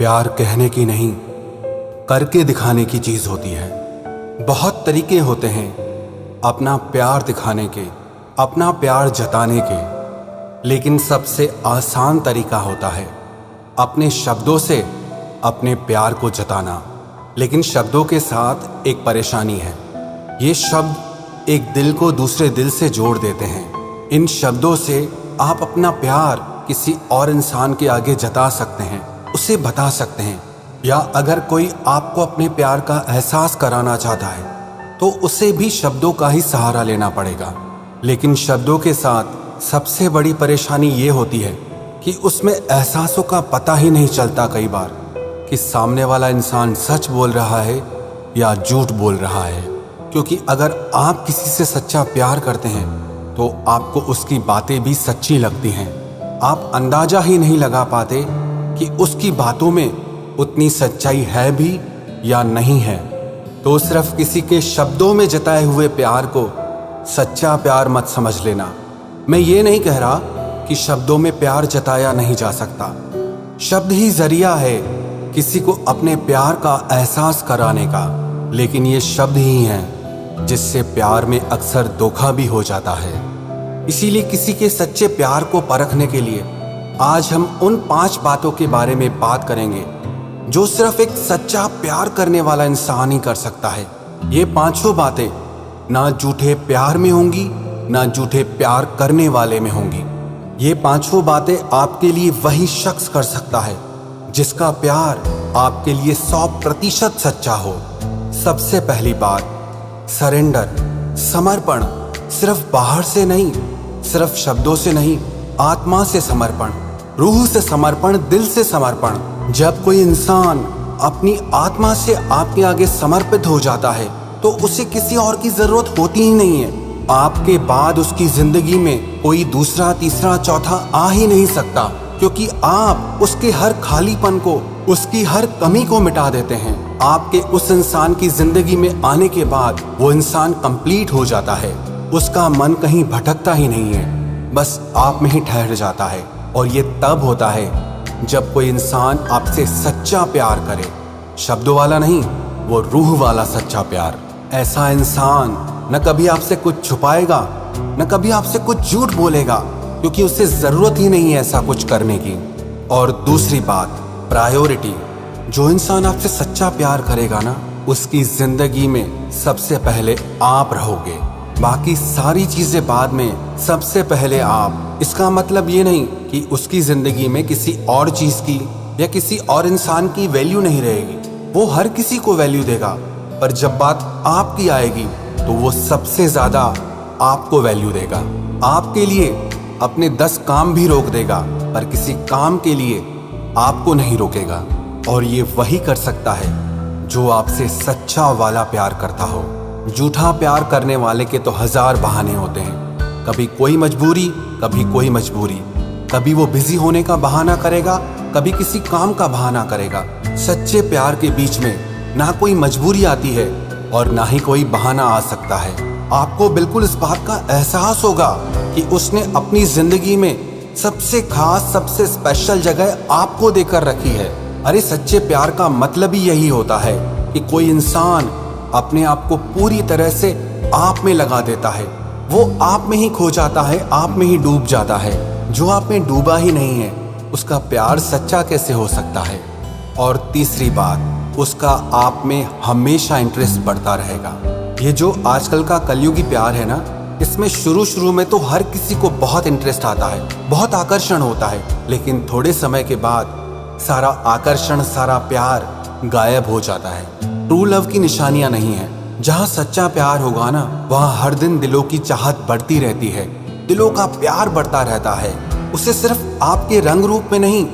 प्यार कहने की नहीं, करके दिखाने की चीज़ होती है। बहुत तरीके होते हैं अपना प्यार दिखाने के, अपना प्यार जताने के, लेकिन सबसे आसान तरीका होता है अपने शब्दों से अपने प्यार को जताना। लेकिन शब्दों के साथ एक परेशानी है, ये शब्द एक दिल को दूसरे दिल से जोड़ देते हैं। इन शब्दों से आप अपना प्यार किसी और इंसान के आगे जता सकते हैं, उसे बता सकते हैं, या अगर कोई आपको अपने प्यार का एहसास कराना चाहता है तो उसे भी शब्दों का ही सहारा लेना पड़ेगा। लेकिन शब्दों के साथ सबसे बड़ी परेशानी ये होती है कि उसमें एहसासों का पता ही नहीं चलता कई बार कि सामने वाला इंसान सच बोल रहा है या झूठ बोल रहा है। क्योंकि अगर आप किसी से सच्चा प्यार करते हैं तो आपको उसकी बातें भी सच्ची लगती हैं। आप अंदाजा ही नहीं लगा पाते कि उसकी बातों में उतनी सच्चाई है भी या नहीं है। तो सिर्फ किसी के शब्दों में जताए हुए प्यार को सच्चा प्यार मत समझ लेना। मैं ये नहीं कह रहा कि शब्दों में प्यार जताया नहीं जा सकता। शब्द ही जरिया है किसी को अपने प्यार का एहसास कराने का, लेकिन ये शब्द ही हैं जिससे प्यार में अक्सर धोखा भी हो जाता है। इसीलिए किसी के सच्चे प्यार को परखने के लिए आज हम उन 5 बातों के बारे में बात करेंगे जो सिर्फ एक सच्चा प्यार करने वाला इंसान ही कर सकता है। ये 5 बातें ना झूठे प्यार में होंगी, ना झूठे प्यार करने वाले में होंगी। ये 5 बातें आपके लिए वही शख्स कर सकता है जिसका प्यार आपके लिए 100% सच्चा हो। सबसे पहली बात, सरेंडर, समर्पण। सिर्फ बाहर से नहीं, सिर्फ शब्दों से नहीं, आत्मा से समर्पण, रूह से समर्पण, दिल से समर्पण। जब कोई इंसान अपनी आत्मा से आपके आगे समर्पित हो जाता है तो उसे किसी और की जरूरत होती ही नहीं है। आपके बाद उसकी जिंदगी में कोई दूसरा, तीसरा, चौथा आ ही नहीं सकता, क्योंकि आप उसके हर खालीपन को, उसकी हर कमी को मिटा देते हैं। आपके उस इंसान की जिंदगी में आने के बाद वो इंसान कंप्लीट हो जाता है। उसका मन कहीं भटकता ही नहीं है, बस आप में ही ठहर जाता है। और ये तब होता है जब कोई इंसान आपसे सच्चा प्यार करे, शब्दों वाला नहीं, वो रूह वाला सच्चा प्यार। ऐसा इंसान न कभी आपसे कुछ छुपाएगा, न कभी आपसे कुछ झूठ बोलेगा, क्योंकि उसे जरूरत ही नहीं है ऐसा कुछ करने की। और दूसरी बात, प्रायोरिटी। जो इंसान आपसे सच्चा प्यार करेगा ना, उसकी जिंदगी में सबसे पहले आप रहोगे, बाकी सारी चीजें बाद में, सबसे पहले आप। इसका मतलब ये नहीं कि उसकी जिंदगी में किसी और चीज की या किसी और इंसान की वैल्यू नहीं रहेगी। वो हर किसी को वैल्यू देगा, पर जब बात आपकी आएगी तो वो सबसे ज्यादा आपको वैल्यू देगा। आपके लिए अपने 10 काम भी रोक देगा, पर किसी काम के लिए आपको नहीं रोकेगा। और ये वही कर सकता है जो आपसे सच्चा वाला प्यार करता हो। झूठा प्यार करने वाले के तो 1000 बहाने होते हैं। कभी कोई मजबूरी, कभी कोई मजबूरी, कभी वो बिजी होने का बहाना करेगा, कभी किसी काम का बहाना करेगा। सच्चे प्यार के बीच में ना कोई मजबूरी आती है और ना ही कोई बहाना आ सकता है। आपको बिल्कुल इस बात का एहसास होगा कि उसने अपनी जिंदगी में सबसे खास, सबसे स्पेशल जगह आपको देकर रखी है। अरे सच्चे प्यार का मतलब ही यही होता है कि कोई इंसान अपने आप को पूरी तरह से आप में लगा देता है। वो आप में ही खो जाता है, आप में ही डूब जाता है। जो आप में डूबा ही नहीं है, उसका प्यार सच्चा कैसे हो सकता है। और तीसरी बात, उसका आप में हमेशा इंटरेस्ट बढ़ता रहेगा। ये जो आजकल का कलयुगी प्यार है ना, इसमें शुरू में तो हर किसी को बहुत इंटरेस्ट आता है, बहुत आकर्षण होता है, लेकिन थोड़े समय के बाद सारा आकर्षण, सारा प्यार गायब हो जाता है। ट्रू लव की निशानियां नहीं है। जहाँ सच्चा प्यार होगा ना, वहाँ हर दिन दिलों की चाहत बढ़ती रहती है, दिलों का प्यार बढ़ता रहता है। उसे सिर्फ आपके रंग रूप में नहीं,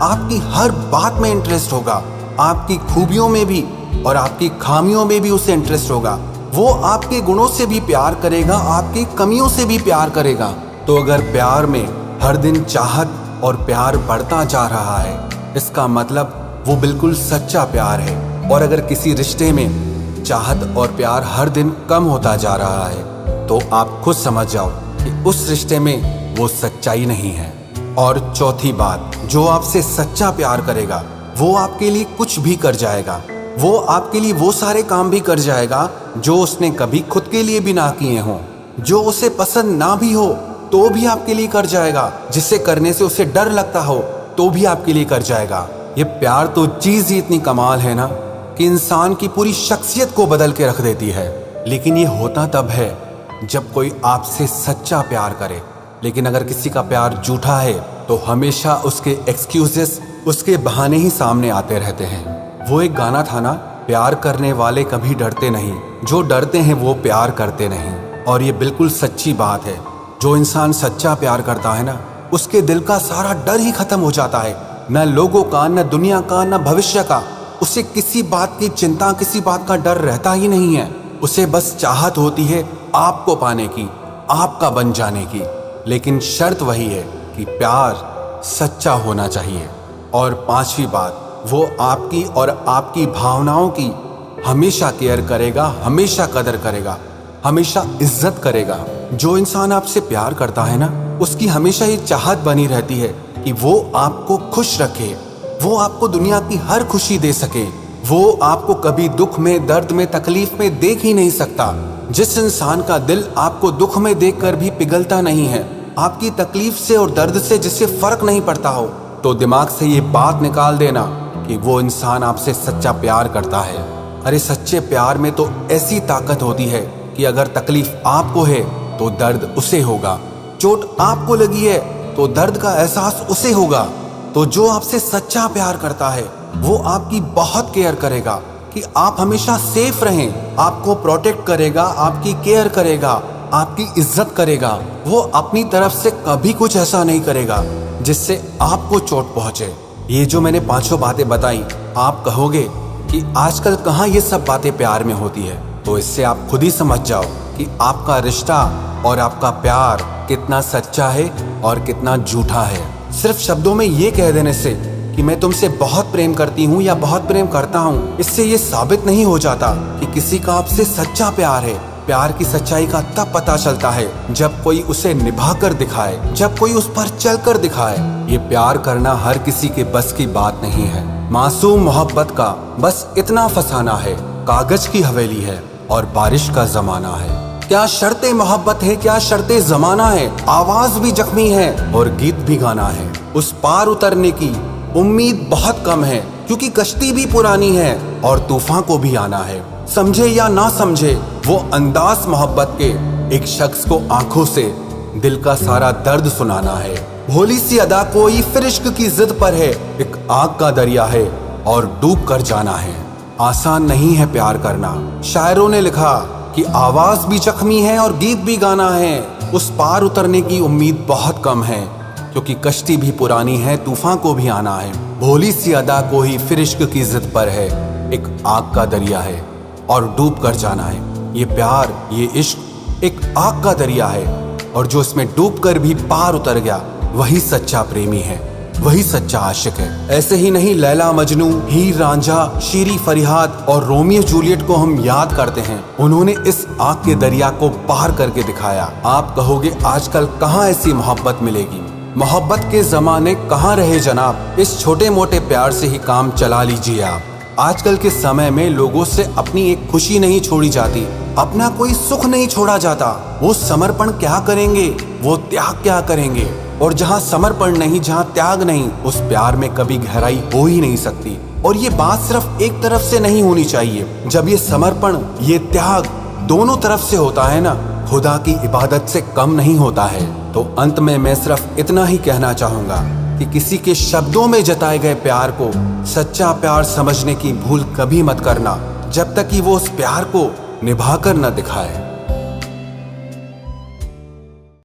आपकी हर बात में इंटरेस्ट होगा, आपकी खूबियों में भी और आपकी खामियों में भी उसे इंटरेस्ट होगा। वो आपके गुणों से भी प्यार करेगा, आपकी कमियों से भी प्यार करेगा। तो अगर प्यार में हर दिन चाहत और प्यार बढ़ता जा रहा है, इसका मतलब वो बिल्कुल सच्चा प्यार है। और अगर किसी रिश्ते में चाहत और प्यार हर दिन कम होता जा रहा है, तो आप खुद समझ जाओ कि उस रिश्ते में वो सच्चाई नहीं है। और चौथी बात, जो आपसे सच्चा प्यार करेगा वो आपके लिए कुछ भी कर जाएगा। वो आपके लिए वो सारे काम भी कर जाएगा जो उसने कभी खुद के लिए भी ना किए हों। जो उसे पसंद ना भी हो तो भी आपके लिए कर जाएगा। जिसे करने से उसे डर लगता हो तो भी आपके लिए कर जाएगा। ये प्यार तो चीज ही इतनी कमाल है ना कि इंसान की पूरी शख्सियत को बदल के रख देती है। लेकिन ये होता तब है जब कोई आपसे सच्चा प्यार करे। लेकिन अगर किसी का प्यार झूठा है तो हमेशा उसके एक्सक्यूजेस, उसके बहाने ही सामने आते रहते हैं। वो एक गाना था ना, प्यार करने वाले कभी डरते नहीं, जो डरते हैं वो प्यार करते नहीं। और ये बिल्कुल सच्ची बात है। जो इंसान सच्चा प्यार करता है ना, उसके दिल का सारा डर ही खत्म हो जाता है। न लोगों का, न दुनिया का, न भविष्य का। उसे किसी बात की चिंता, किसी बात का डर रहता ही नहीं है। उसे बस चाहत होती है आपको पाने की, आपका बन जाने की। लेकिन शर्त वही है कि प्यार सच्चा होना चाहिए। और पांचवी बात, वो आपकी और आपकी भावनाओं की हमेशा केयर करेगा, हमेशा कदर करेगा, हमेशा इज्जत करेगा। जो इंसान आपसे प्यार करता है ना, उसकी हमेशा ये चाहत बनी रहती है कि वो आपको खुश रखे, वो आपको दुनिया की हर खुशी दे सके। वो आपको कभी दुख में, दर्द में, तकलीफ में देख ही नहीं सकता। जिस इंसान का दिल आपको दुख में देखकर भी पिघलता नहीं है, आपकी तकलीफ से और दर्द से जिससे फर्क नहीं पड़ता हो, तो दिमाग से ये बात निकाल देना कि वो इंसान आपसे सच्चा प्यार करता है। अरे सच्चे प्यार में तो ऐसी ताकत होती है कि अगर तकलीफ आपको है तो दर्द उसे होगा, चोट आपको लगी है तो दर्द का एहसास उसे होगा। तो जो आपसे सच्चा प्यार करता है वो आपकी बहुत केयर करेगा कि आप हमेशा सेफ रहें, आपको प्रोटेक्ट करेगा, आपकी केयर करेगा, आपकी इज्जत करेगा। वो अपनी तरफ से कभी कुछ ऐसा नहीं करेगा जिससे आपको चोट पहुंचे। ये जो मैंने पांचों बातें बताई, आप कहोगे कि आजकल कहाँ ये सब बातें प्यार में होती है। तो इससे आप खुद ही समझ जाओ कि आपका रिश्ता और आपका प्यार कितना सच्चा है और कितना झूठा है। सिर्फ शब्दों में ये कह देने से कि मैं तुमसे बहुत प्रेम करती हूँ या बहुत प्रेम करता हूँ, इससे ये साबित नहीं हो जाता कि किसी का आपसे सच्चा प्यार है। प्यार की सच्चाई का तब पता चलता है जब कोई उसे निभा कर दिखाए, जब कोई उस पर चल कर दिखाए। ये प्यार करना हर किसी के बस की बात नहीं है। मासूम मोहब्बत का बस इतना फसाना है, कागज की हवेली है और बारिश का जमाना है। क्या शर्ते मोहब्बत है, क्या शर्ते जमाना है। आवाज भी जख्मी है और गीत भी गाना है। उस पार उतरने की उम्मीद बहुत कम है, क्योंकि कश्ती भी पुरानी है और तूफान को भी आना है। समझे या ना समझे, वो अंदाज मोहब्बत के एक शख्स को आंखों से दिल का सारा दर्द सुनाना है। भोली सी अदा कोई फिर इश्क की जिद पर है, एक आग का दरिया है और डूब कर जाना है। आसान नहीं है प्यार करना। शायरों ने लिखा कि आवाज भी जख्मी है और गीत भी गाना है। उस पार उतरने की उम्मीद बहुत कम है, क्योंकि कश्ती भी पुरानी है, तूफान को भी आना है। भोली सी अदा को ही फिर इश्क की जिद पर है, एक आग का दरिया है और डूब कर जाना है। ये प्यार, ये इश्क एक आग का दरिया है, और जो इसमें डूब कर भी पार उतर गया वही सच्चा प्रेमी है, वही सच्चा आशिक है। ऐसे ही नहीं, लैला मजनू, हीर रांझा, शीरी फरियाद और रोमियो जूलियट को हम याद करते हैं। उन्होंने इस आग के दरिया को पार करके दिखाया। आप कहोगे आजकल कहाँ ऐसी मोहब्बत मिलेगी। मोहब्बत के जमाने कहाँ रहे जनाब। इस छोटे मोटे प्यार से ही काम चला लीजिए आप। आजकल के समय में लोगों से अपनी एक खुशी नहीं छोड़ी जाती, अपना कोई सुख नहीं छोड़ा जाता। वो समर्पण क्या करेंगे, वो त्याग क्या करेंगे। और जहाँ समर्पण नहीं, जहाँ त्याग नहीं, उस प्यार में कभी गहराई हो ही नहीं सकती। और ये बात सिर्फ एक तरफ से नहीं होनी चाहिए। जब ये समर्पण, ये त्याग दोनों तरफ से होता है ना, खुदा की इबादत से कम नहीं होता है। तो अंत में मैं सिर्फ इतना ही कहना चाहूंगा कि किसी के शब्दों में जताए गए प्यार को सच्चा प्यार समझने की भूल कभी मत करना, जब तक कि वो उस प्यार को निभाकर न दिखाए।